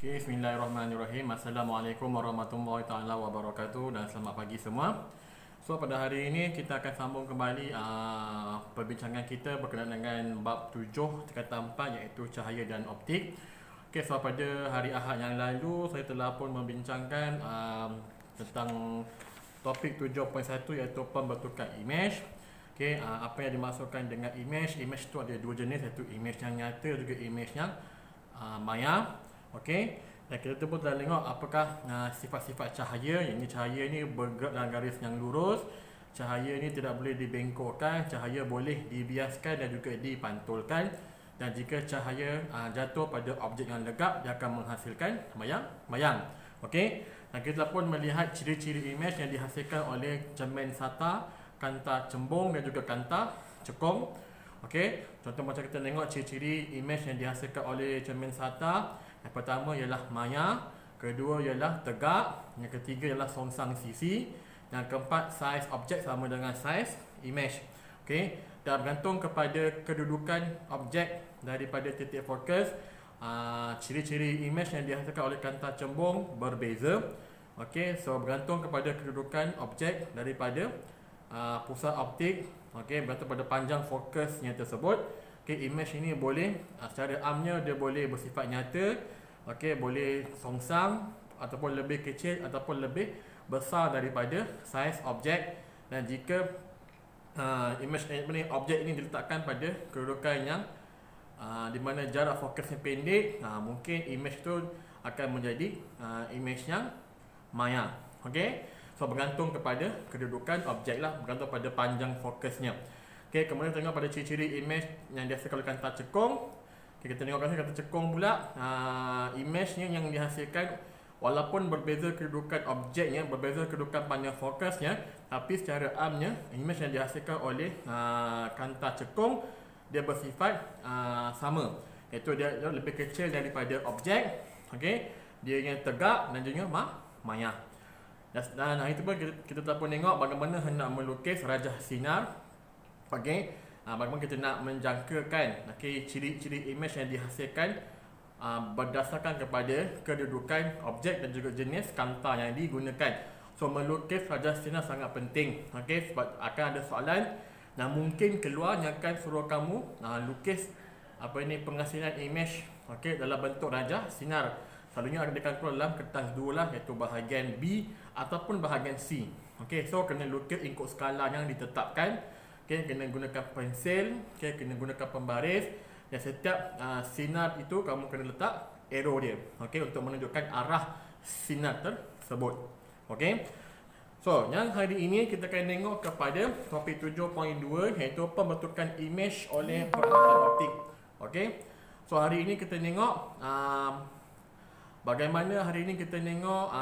Okay, Bismillahirrahmanirrahim. Assalamualaikum warahmatullahi taala wabarakatuh dan selamat pagi semua. So pada hari ini kita akan sambung kembali perbincangan kita berkenaan dengan bab 7 tingkatan 4 iaitu cahaya dan optik. Okay, so pada hari Ahad yang lalu saya telah pun membincangkan tentang topik 7.1 iaitu pembentukan imej. Okay, apa yang dimaksudkan dengan imej? Imej tu ada dua jenis iaitu imej yang nyata juga imej yang maya. Okey, dan kita pun telah tengok apakah sifat-sifat cahaya. Yang cahaya ni bergerak dalam garis yang lurus. Cahaya ni tidak boleh dibengkokkan, cahaya boleh dibiaskan dan juga dipantulkan. Dan jika cahaya jatuh pada objek yang legap, dia akan menghasilkan bayang-bayang. Okey, dan kita pun melihat ciri-ciri imej yang dihasilkan oleh cermin sata, kanta cembung dan juga kanta cekung. Okey, contoh macam kita tengok ciri-ciri imej yang dihasilkan oleh cermin sata. Yang pertama ialah maya, kedua ialah tegak, yang ketiga ialah songsang sisi, yang keempat saiz objek sama dengan saiz imej. Okey, dan bergantung kepada kedudukan objek daripada titik fokus, ciri-ciri imej yang dihasilkan oleh kanta cembung berbeza. Okey, so bergantung kepada kedudukan objek daripada pusat optik. Okey, bergantung pada panjang fokusnya tersebut. Okey, imej ini boleh secara amnya dia boleh bersifat nyata, okey, boleh songsang ataupun lebih kecil ataupun lebih besar daripada saiz objek. Dan jika imej objek ini diletakkan pada kedudukan yang di mana jarak fokusnya pendek, mungkin imej tu akan menjadi imej yang maya. Okey, so bergantung kepada kedudukan objek lah, bergantung pada panjang fokusnya. Okey, kemudian tengok pada ciri-ciri imej yang dihasilkan oleh kanta cekung. Okay, kita tengok kanta cekung pula, imejnya yang dihasilkan walaupun berbeza kedudukan objeknya, berbeza kedudukan panjang fokusnya, tapi secara amnya imej yang dihasilkan oleh kanta cekung dia bersifat sama, iaitu dia lebih kecil daripada objek. Okey, dia yang tegak dan juga maya. Dan hari itu pun kita telah pun tengok bagaimana hendak melukis rajah sinar. Okey, bagaimana kita nak menjangkakan ciri-ciri imej yang dihasilkan berdasarkan kepada kedudukan objek dan juga jenis kanta yang digunakan. So melukis rajah sinar sangat penting. Okey, sebab akan ada soalan yang mungkin keluar yang akan suruh kamu lukis penghasilan imej, okey, dalam bentuk rajah sinar. Selalunya akan keluar dalam kertas 2 lah, iaitu bahagian B ataupun bahagian C. Okey, so kena lukis ikut skala yang ditetapkan. Okay, kena gunakan pensil, okay, kena gunakan pembaris. Dan setiap sinar itu kamu kena letak arrow dia, okay, untuk menunjukkan arah sinar tersebut. Okay, so yang hari ini kita akan tengok kepada topik 7.2 iaitu pembentukan imej oleh peralatan optik. Okay, so hari ini kita tengok bagaimana hari ini kita tengok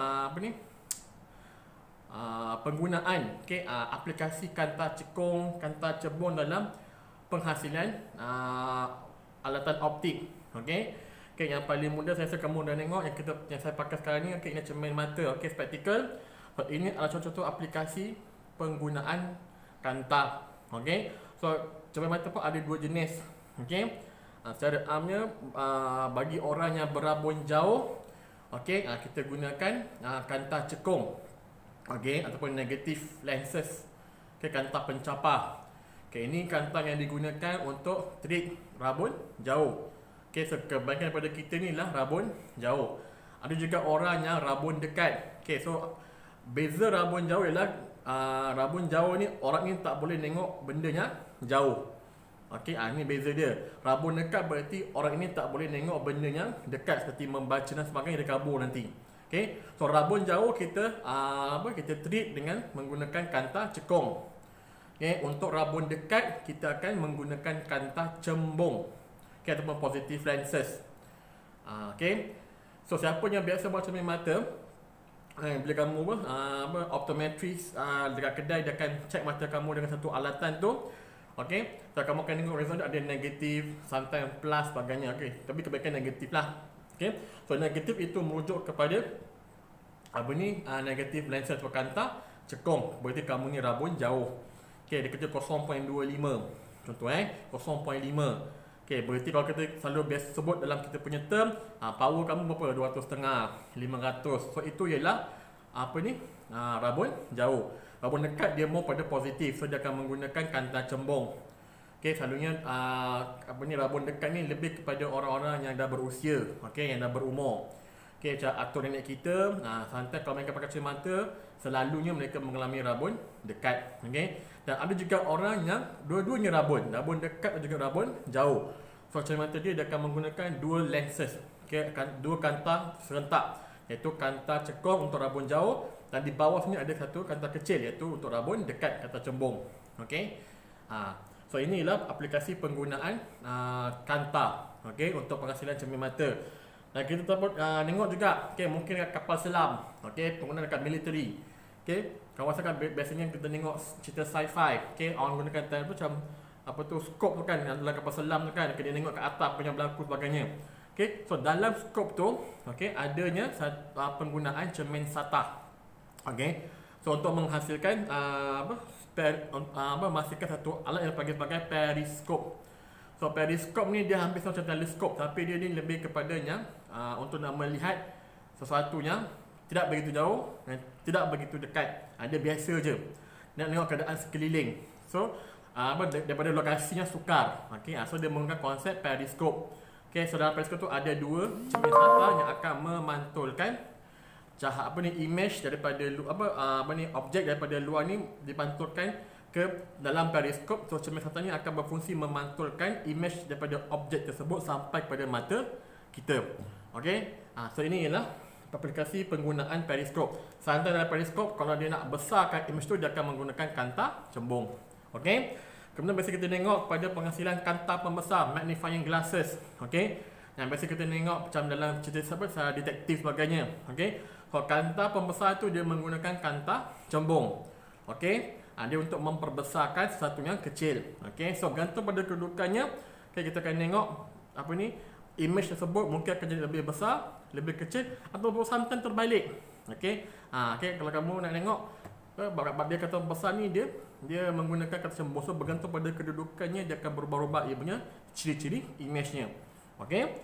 penggunaan aplikasi kanta cekung, kanta cembung dalam penghasilan alatan optik. Okey. Okey, yang paling mudah saya rasa kamu dah tengok yang saya pakai sekarang ni, okey, ini cermin mata, okey, spectacle. So ini adalah contoh aplikasi penggunaan kanta. Okey. So cermin mata pun ada dua jenis. Okey. Secara amnya bagi orang yang berabun jauh, okey, kita gunakan kanta cekung. Okey, ataupun negative lenses. Okey, kanta pencapar. Okey, ini kanta yang digunakan untuk treat rabun jauh. Okey, so kebanyakan daripada kita ni lah rabun jauh. Ada juga orang yang rabun dekat. Okey, so beza rabun jauh ialah rabun jauh ni orang ni tak boleh tengok bendanya jauh. Okey, ini beza dia. Rabun dekat berarti orang ini tak boleh tengok bendanya dekat, seperti membaca dan sebagainya, dia kabur nanti. Okay, so rabun jauh kita kita treat dengan menggunakan kanta cekung. Okay, untuk rabun dekat kita akan menggunakan kanta cembung, okay, ataupun positive lenses. Okay, so siapa yang biasa baca cermin mata, bila kamu optometrist dekat kedai, dia akan check mata kamu dengan satu alatan tu. Okay, so kamu akan tengok result ada negatif, sometimes plus sebagainya. Okay, tapi kebanyakan negatif lah. Okay, so negatif itu merujuk kepada negatif lenses atau kanta cekung, berarti kamu ni rabun jauh. Okay, dia kata 0.25 contoh 0.5. Okey, berarti kalau kita selalu biasa sebut dalam kita punya term, power kamu berapa? 200.5, 500. So itu ialah apa ni? Rabun jauh. Rabun dekat dia more pada positif. So dia akan menggunakan kanta cembung. Okey, selalunya apa ni, rabun dekat ni lebih kepada orang-orang yang dah berusia, okey, yang dah berumur. Okey, macam atuk nenek kita, santai kalau mereka pakai cermin selalunya mereka mengalami rabun dekat. Okey. Dan ada juga orang yang dua-duanya rabun dekat dan juga rabun jauh. So cermin dia akan menggunakan dua lenses. Okey, dua kanta serentak, iaitu kanta cekung untuk rabun jauh dan di bawah sini ada satu kanta kecil iaitu untuk rabun dekat, kanta cembung. Okey. So inilah aplikasi penggunaan kanta, okey, untuk penghasilan cermin mata. Dan kita tengok juga, okey, mungkin kapal selam, okey, penggunaan dekat military. Okey, kawasan kan biasanya kita tengok cerita sci-fi, okey, orang gunakan time tu macam apa tu, scope tu kan, dalam kapal selam tu kan, kita tengok ke atas punya berlaku sebagainya. Okey, so dalam scope tu, okey, adanya penggunaan cermin SATA. Okey, so untuk menghasilkan menghasilkan satu alat yang dipanggil sebagai periskop. So periskop ni dia hampir sama macam teleskop, tapi dia ni lebih kepadanya untuk nak melihat sesuatu yang tidak begitu jauh dan tidak begitu dekat. Dia biasa je nak tengok keadaan sekeliling. So daripada lokasinya sukar. Okey, so dia menggunakan konsep periskop. Okey, so dalam periskop tu ada dua cermin SATA yang akan memantulkan image daripada objek daripada luar ni dipantulkan ke dalam periskop. So cermin SATA ni akan berfungsi memantulkan image daripada objek tersebut sampai kepada mata kita. Okey, so ini ialah aplikasi penggunaan periskop. Santai dalam periskop, kalau dia nak besarkan image tu, dia akan menggunakan kanta cembung. Okey. Kemudian biasa kita tengok pada penghasilan kanta pembesar, magnifying glasses. Okey. Yang biasa kita tengok macam dalam cerita detektif sebagainya. Okey. So kanta pembesar tu dia menggunakan kanta cembung. Okey. Dia untuk memperbesarkan sesuatu yang kecil. Okey. So gantung pada kedudukannya, okay, kita akan tengok apa ni, image tersebut mungkin akan jadi lebih besar, lebih kecil, atau sometimes terbalik. Okey. Okey, kalau kamu nak tengok bab dia kata besar ni, dia menggunakan kata cembung. So bergantung pada kedudukannya dia akan berubah-ubah ia punya ciri-ciri image-nya. Okey.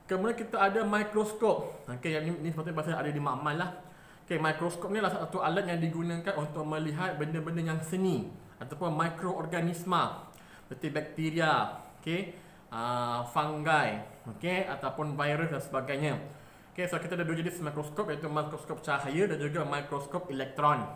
Kemudian kita ada mikroskop. Okey, yang ni sepatutnya bahasa ada di makmal lah. Okey, mikroskop ni adalah satu alat yang digunakan untuk melihat benda-benda yang seni ataupun mikroorganisma seperti bakteria, okey, fungi, okey, ataupun virus dan sebagainya. Okey, so kita ada dua jenis mikroskop, iaitu mikroskop cahaya dan juga mikroskop elektron.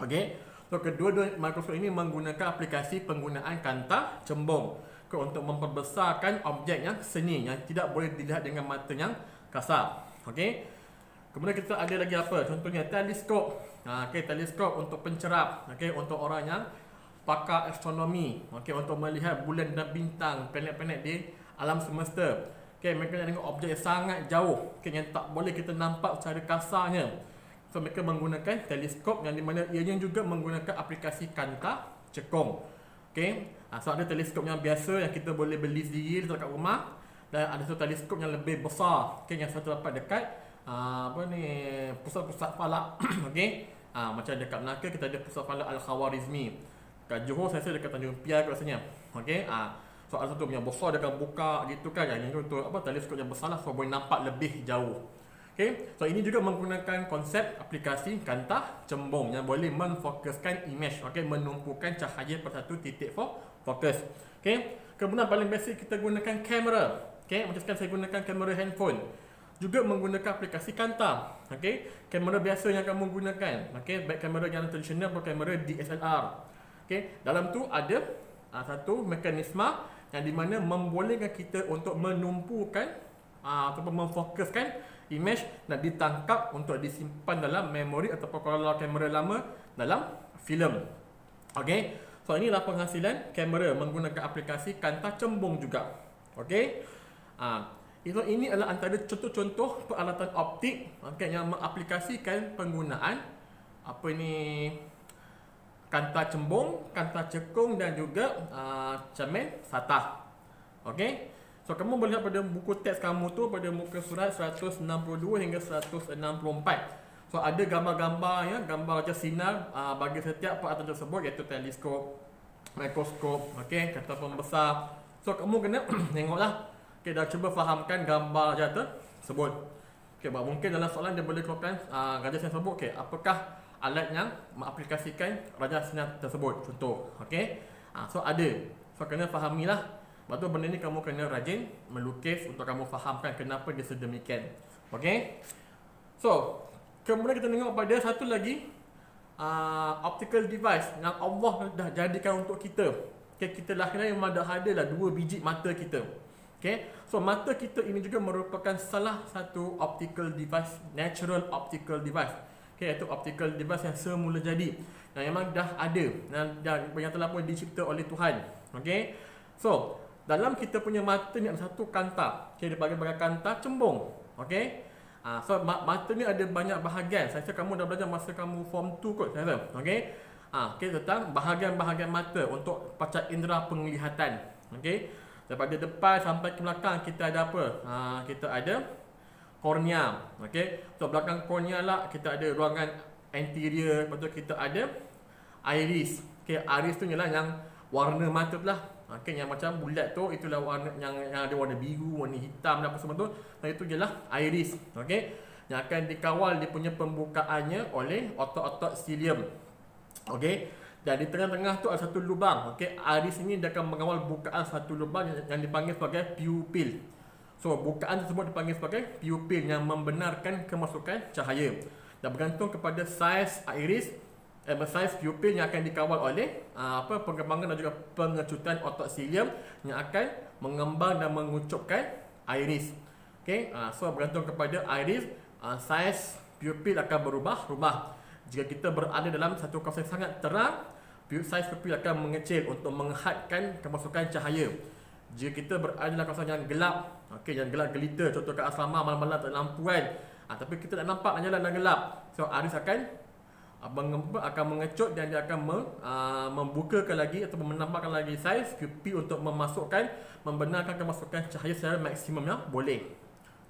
Okey, so kedua-dua mikroskop ini menggunakan aplikasi penggunaan kanta cembung untuk memperbesarkan objek yang seni yang tidak boleh dilihat dengan mata yang kasar. Okey. Kemudian kita ada lagi apa? Contohnya teleskop. Okey, teleskop untuk pencerap, okey, untuk orang yang pakar astronomi, okey, untuk melihat bulan dan bintang, planet-planet di alam semesta. Okey, mereka nak tengok objek yang sangat jauh, okey, yang tak boleh kita nampak secara kasarnya. So mereka menggunakan teleskop yang di mana ianya juga menggunakan aplikasi kanta cekung. Okey. So ada teleskop yang biasa yang kita boleh beli sendiri dekat rumah, dan ada satu teleskop yang lebih besar, okey, yang satu dapat dekat pusat-pusat falak. Okey. Macam dekat Melaka kita ada pusat falak Al-Khawarizmi. Kat Johor saya rasa dekat Tanjung Piai rasanya. Okey. So ada satu yang besar dia akan buka gitu kan. Yang itu untuk teleskop yang besar lah, so boleh nampak lebih jauh. Okey. So ini juga menggunakan konsep aplikasi kanta cembung yang boleh memfokuskan image, okey, menumpukan cahaya pada satu titik fokus. Okey. Kemudian paling basic kita gunakan kamera. Okey, macam sekarang saya gunakan kamera handphone. Juga menggunakan aplikasi kanta. Okey, kamera biasa yang kamu gunakan. Okey, baik kamera yang tradisional atau kamera DSLR. Okey, dalam tu ada satu mekanisme yang di mana membolehkan kita untuk menumpukan ataupun memfokuskan image dan ditangkap untuk disimpan dalam memori ataupun kalau kamera lama dalam filem. Okey, so inilah penghasilan kamera menggunakan aplikasi kanta cembung juga. Okey. Ini adalah antara contoh-contoh peralatan optik, okay, yang mengaplikasikan penggunaan kanta cembung, kanta cekung dan juga cermin SATA. Okey. So kamu boleh lihat pada buku teks kamu tu pada muka surat 162 hingga 164. So ada gambar-gambar ya, gambar wajah sinar bagi setiap peralatan tersebut, iaitu teleskop, mikroskop, okey, kanta pembesar, So kamu kena tengoklah. Okay, dah cuba fahamkan gambar jata sebut. Okay, mungkin dalam soalan dia boleh keluarkan raja sinar tersebut. Okay, apakah alat yang mengaplikasikan raja sinar tersebut? Contoh. Okay, so ada. So kena fahamilah. Lepas tu benda ni kamu kena rajin melukis untuk kamu fahamkan kenapa dia sedemikian. Okay. So kemudian kita tengok pada satu lagi optical device yang Allah dah jadikan untuk kita. Okay, kita lahirnya memang dah ada lah 2 biji mata kita. Okay, so mata kita ini juga merupakan salah satu optical device, natural optical device. Okay, iaitu optical device yang semula jadi, yang memang dah ada yang telah pun dicipta oleh Tuhan. Okay, so dalam kita punya mata ni ada satu kanta. Okay, dia bagi kanta cembung. Okay, so mata ni ada banyak bahagian. Saya rasa kamu dah belajar masa kamu form 2 kot, saya rasa. Okay. Okay, tentang bahagian-bahagian mata untuk panca indera penglihatan. Okay, daripada depan sampai ke belakang kita ada apa? Kita ada kornea. Okay, so belakang kornea lah kita ada ruangan anterior. Lepas tu kita ada iris. Okay, iris tu ialah yang warna mata tu lah. Okay, yang macam bulat tu itulah warna yang ada warna biru, warna hitam dan apa semua tu. Dan itu ialah iris. Okay, yang akan dikawal dia punya pembukaannya oleh otot-otot cilium. Okey, dan di tengah-tengah tu ada satu lubang. Okey, iris ini dia akan mengawal bukaan satu lubang yang dipanggil sebagai pupil. So bukaan tersebut dipanggil sebagai pupil yang membenarkan kemasukan cahaya. Dan bergantung kepada saiz iris, saiz pupil yang akan dikawal oleh pengembangan dan juga pengecutan otot cilium yang akan mengembang dan mengucupkan iris. Okey, so bergantung kepada iris, saiz pupil akan berubah-ubah. Jika kita berada dalam satu kawasan sangat terang, saiz pupil akan mengecil untuk menghadkan kemasukan cahaya. Jika kita berada dalam kawasan yang gelap, okey, yang gelap gelita, contoh kat asrama malam-malam tak ada lampu kan, tapi kita tak nampak nak jalan dan gelap, so iris akan mengecut dan dia akan membukakan lagi atau menambahkan lagi saiz pupil untuk membenarkan kemasukan cahaya secara maksimum yang boleh.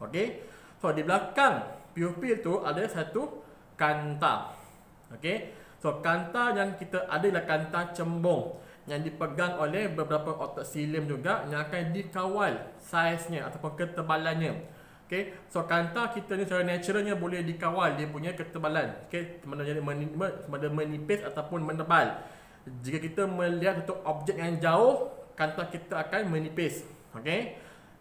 Okey, so di belakang pupil tu ada satu kanta. Okey, so kanta yang kita ada adalah kanta cembung yang dipegang oleh beberapa otot cilium juga yang akan dikawal saiznya ataupun ketebalannya. Okey, so kanta kita ni secara naturalnya boleh dikawal dia punya ketebalan. Okey, mana menipis ataupun menebal. Jika kita melihat satu objek yang jauh, kanta kita akan menipis. Okey,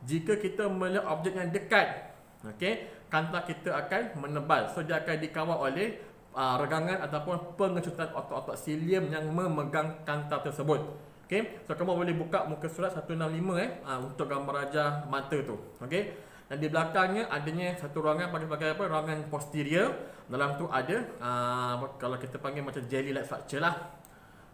jika kita melihat objek yang dekat, okey, kanta kita akan menebal. So dia akan dikawal oleh regangan ataupun pengecutan otot-otot cilium yang memegang kanta tersebut. Okey, so kamu boleh buka muka surat 165 untuk gambar raja mata tu. Okey, dan di belakangnya adanya satu ruangan pakai apa? Ruangan posterior. Dalam tu ada kalau kita panggil macam jelly like structure lah.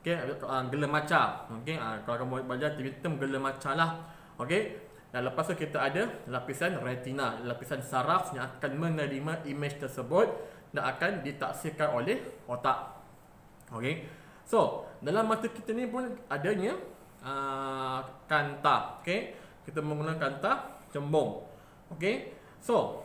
Okey, gela maca. Okey, kalau kamu belajar hitam gela maca lah. Okey, dan lepas tu kita ada lapisan retina, lapisan saraf yang akan menerima imej tersebut dan akan ditaksirkan oleh otak. Okey, so dalam mata kita ni pun adanya kanta. Okey, kita menggunakan kanta cembung. Okey, so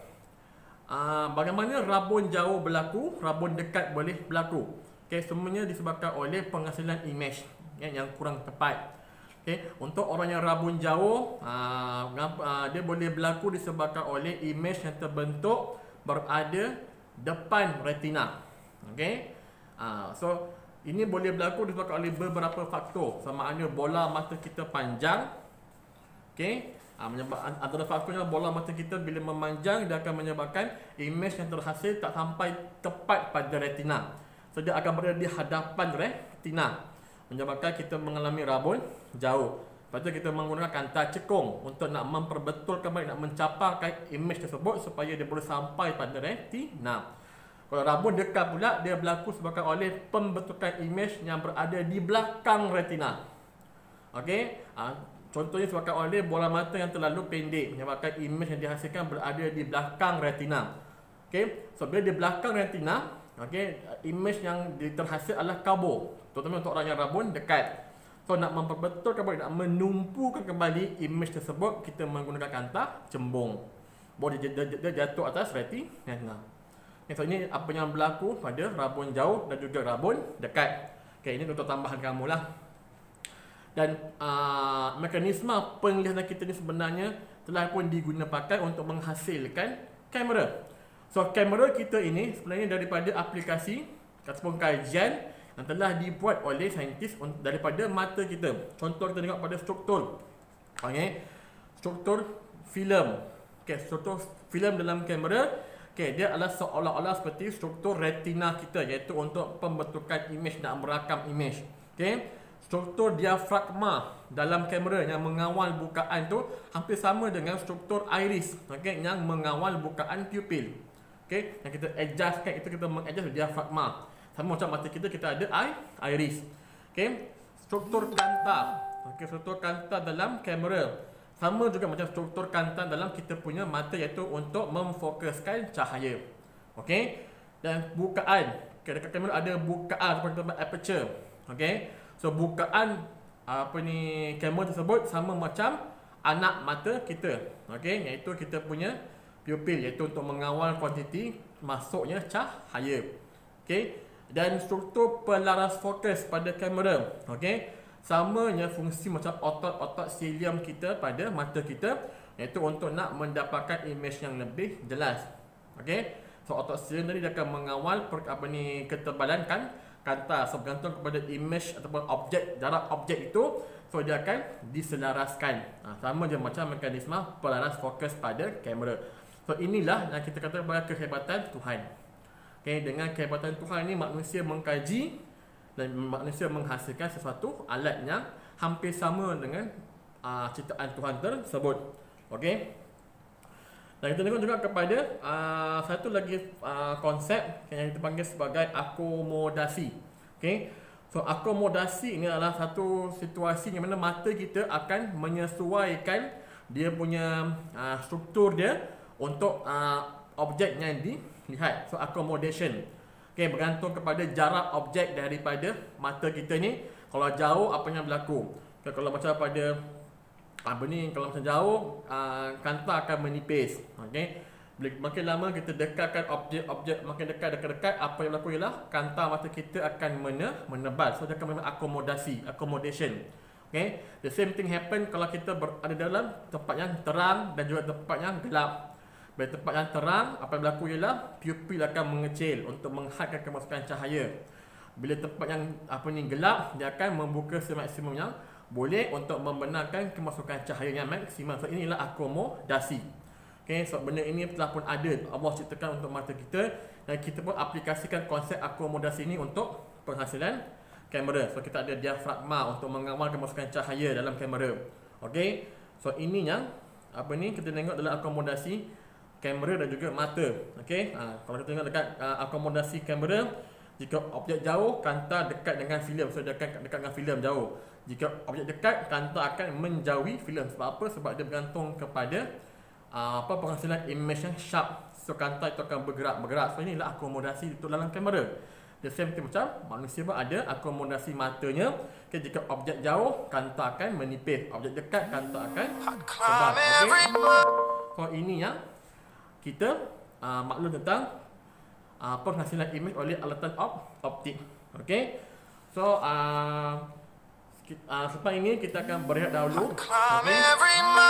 bagaimana rabun jauh berlaku, rabun dekat boleh berlaku. Okey, semuanya disebabkan oleh penghasilan imej yang kurang tepat. Okay. Untuk orang yang rabun jauh, dia boleh berlaku disebabkan oleh imej yang terbentuk berada depan retina. Okay. So ini boleh berlaku disebabkan oleh beberapa faktor. Sama ada bola mata kita panjang. Okay. Antara faktornya bola mata kita bila memanjang dia akan menyebabkan imej yang terhasil tak sampai tepat pada retina. So dia akan berada di hadapan retina, menyebabkan kita mengalami rabun jauh. Lepas tu kita menggunakan kanta cekung untuk nak memperbetulkan, nak mencaparkan imej tersebut supaya dia boleh sampai pada retina. Kalau rabun dekat pula, dia berlaku sebabkan oleh pembentukan imej yang berada di belakang retina. Okey, contohnya sebabkan oleh bola mata yang terlalu pendek, menyebabkan imej yang dihasilkan berada di belakang retina. Okey, so bila di belakang retina, okey, imej yang terhasil adalah kabur, terutama untuk orang yang rabun dekat. So nak memperbetulkan kembali, nak menumpukan kembali imej tersebut, kita menggunakan kanta cembung. Boleh dia jatuh atas retina. So ini apa yang berlaku pada rabun jauh dan juga rabun dekat. Okay, ini untuk tambahan kamu lah. Dan mekanisme penglihatan kita ni sebenarnya telah pun digunakan pakai untuk menghasilkan kamera. So kamera kita ini sebenarnya daripada aplikasi ataupun kajian yang telah dibuat oleh saintis daripada mata kita. Contoh kita tengok pada struktur. Okay. Struktur filem. Okay, struktur filem dalam kamera, okay, dia adalah seolah-olah seperti struktur retina kita, iaitu untuk pembentukan imej dan merakam imej. Okay. Struktur diafragma dalam kamera yang mengawal bukaan tu hampir sama dengan struktur iris, okay, yang mengawal bukaan pupil. Okay, yang kita adjustkan itu, kita mengadjust diafragma. Sama macam mata kita, kita ada iris. Okay. Struktur kanta, okay, struktur kanta dalam kamera sama juga macam struktur kanta dalam kita punya mata, iaitu untuk memfokuskan cahaya. Okay. Dan bukaan, okay, dekat kamera ada bukaan seperti aperture. Okay. So bukaan kamera tersebut sama macam anak mata kita, okey, iaitu kita punya pupil, iaitu untuk mengawal kuantiti masuknya cahaya. Okey, dan struktur pelaras fokus pada kamera, okey, samanya fungsi macam otot-otot cilium kita pada mata kita, iaitu untuk nak mendapatkan imej yang lebih jelas. Okey, so otot cilium tadi dia akan mengawal ketebalan kanta, so bergantung kepada imej ataupun objek, jarak objek itu, so dia akan diselaraskan. Sama je macam mekanisme pelaras fokus pada kamera. So inilah yang kita kata sebagai kehebatan Tuhan. Okay, dengan kehebatan Tuhan ini manusia mengkaji dan manusia menghasilkan sesuatu alat yang hampir sama dengan ciptaan Tuhan tersebut. Okay. Dan kita tengok juga kepada satu lagi konsep yang kita panggil sebagai akomodasi. Okay. So akomodasi ini adalah satu situasi di mana mata kita akan menyesuaikan dia punya struktur dia untuk objek yang dilihat. So accommodation. Okay, bergantung kepada jarak objek daripada mata kita ni. Kalau jauh, apa yang berlaku? Okay, kalau macam pada kalau macam jauh, kanta akan menipis. Okey. Makin lama kita dekatkan objek makin dekat, apa yang berlaku ialah kanta mata kita akan menebal. So dia akan accommodation. Okay. The same thing happen kalau kita berada dalam tempat yang terang dan juga tempat yang gelap. Bila tempat yang terang, apa yang berlaku ialah pupil akan mengecil untuk menghadkan kemasukan cahaya. Bila tempat yang gelap, dia akan membuka semaksimumnya boleh untuk membenarkan kemasukan cahaya yang maksimal. So inilah akomodasi. Okay, so benda ini telah pun ada, Allah ciptakan untuk mata kita, dan kita pun aplikasikan konsep akomodasi ini untuk penghasilan kamera. So kita ada diafragma untuk mengawal kemasukan cahaya dalam kamera. Okay, so ini yang kita tengok dalam akomodasi kamera dan juga mata. Okay, kalau kita tengok dekat akomodasi kamera, jika objek jauh, kanta dekat dengan filem. So dia akan dekat dengan filem jauh. Jika objek dekat, kanta akan menjauhi filem. Sebab apa? Sebab dia bergantung kepada penghasilan image yang sharp. So kanta itu akan bergerak. So inilah akomodasi itu dalam kamera. The same thing macam manusia pun ada akomodasi matanya. Okay, jika objek jauh, kanta akan menipis. Objek dekat, kanta akan tebal. Okay? So ini yang kita maklum tentang penghasilan imej oleh alatan optik. Okey. So selepas ini kita akan berehat dahulu. Okey.